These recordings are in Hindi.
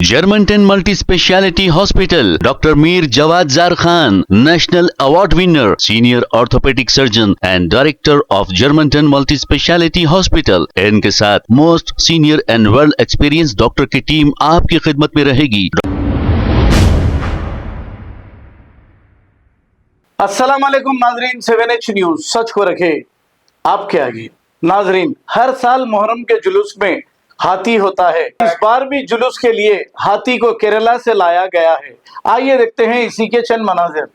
Germantown Multi Speciality Hospital, Dr. Mir Jawad Zar Khan, National Award winner, Senior Orthopedic Surgeon and Director of Germantown Multi Speciality Hospital। इनके साथ most senior and world experience doctor की टीम आपकी खिदमत में रहेगी। अस्सलाम वालेकुम नाजरीन, 7H न्यूज सच को रखे आपके आगे। नाजरीन, हर साल मुहर्रम के जुलूस में हाथी होता है। इस बार भी जुलूस के लिए हाथी को केरला से लाया गया है। आइए देखते हैं इसी के चंद मनाजिर।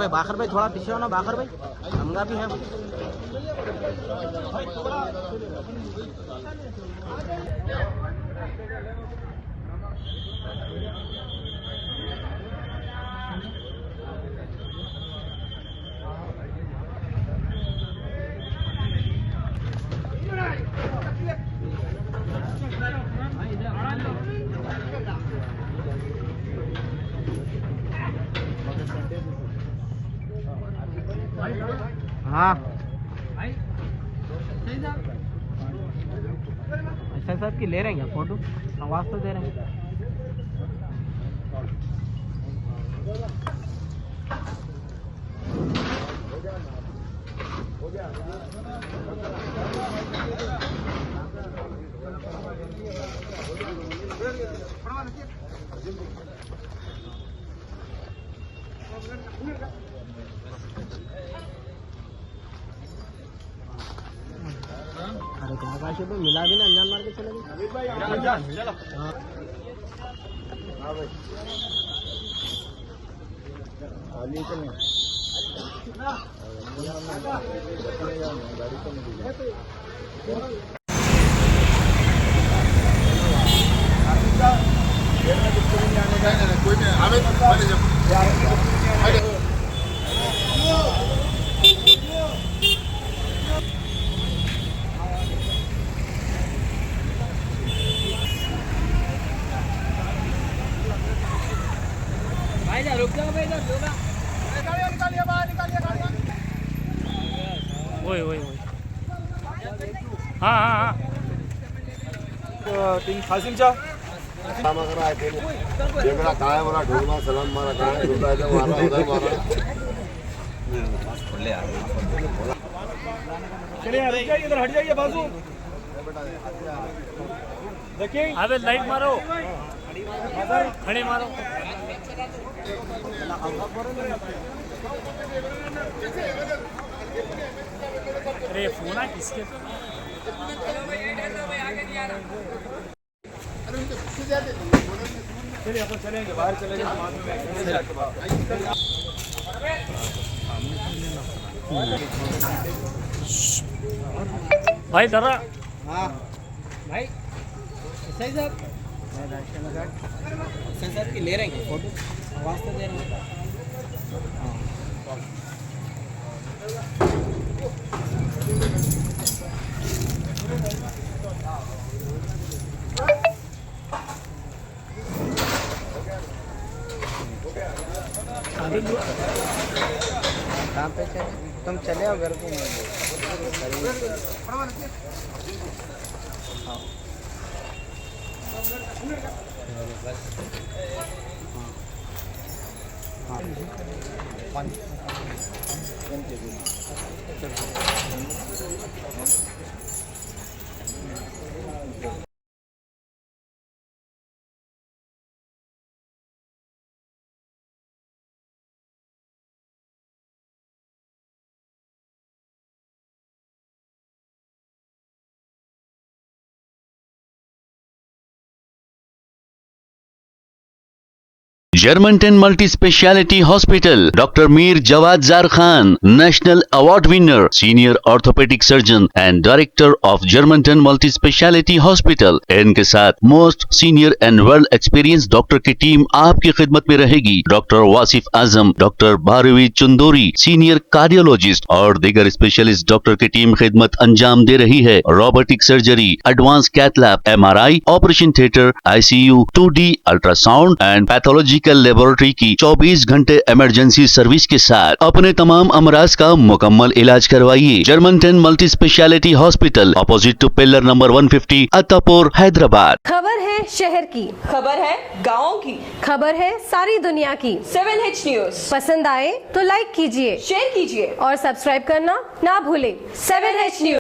बाखर भाई थोड़ा पीछे हो ना। बाखर भाई हमगा भी है। हाँ अच्छा साहब की ले रहे हैं फोटो, आवाज तो दे रहे हैं। अरे क्या काशी पे मिला भी ना, अंजान मार के चले गए। रुक जाओ भाई, निकालिए बाहर, निकालिए गाड़ियां। ओए ओए ओए, हाँ हाँ हाँ तीन खासिमचा मारा काय मला ढोलमा सलाम मारा काय उधर मारा चलिए रुक जाइए, इधर हट जाइए बाजू। देखिए अबे लाइट मारो, खड़े मारो। अरे फोन है किसके? चलिए अपन चलेंगे, बाहर चलेंगे। भाई जरा। हाँ भाई सही साहब साहब की ले रहे हैं फोटो, आवाज तो दे रहे हैं। कहाँ पे चले तुम? चले आओ घर को। Germantown multi speciality hospital, doctor Mir Jawad Jar Khan, national award winner, senior orthopaedic surgeon and director of Germantown multi speciality hospital. इनके साथ most senior and well experience doctor की टीम आपकी खिदमत में रहेगी। Doctor Wasif Azam, doctor Bharvi Chandori, senior cardiologist और दीगर स्पेशलिस्ट डॉक्टर की टीम खिदमत अंजाम दे रही है। Robotic surgery, advance cath lab, MRI, operation theatre, ICU, 2D ultrasound and pathological laboratory की 24 घंटे इमरजेंसी सर्विस के साथ अपने तमाम अमराज का मुकम्मल इलाज करवाइए। जर्मनटन multi speciality hospital, opposite to pillar number 150, Attapur, Hyderabad. खबर है शहर की, खबर है गाँव की, खबर है सारी दुनिया की। 7H न्यूज पसंद आए तो लाइक कीजिए, शेयर कीजिए और सब्सक्राइब करना ना भूलें। 7H news.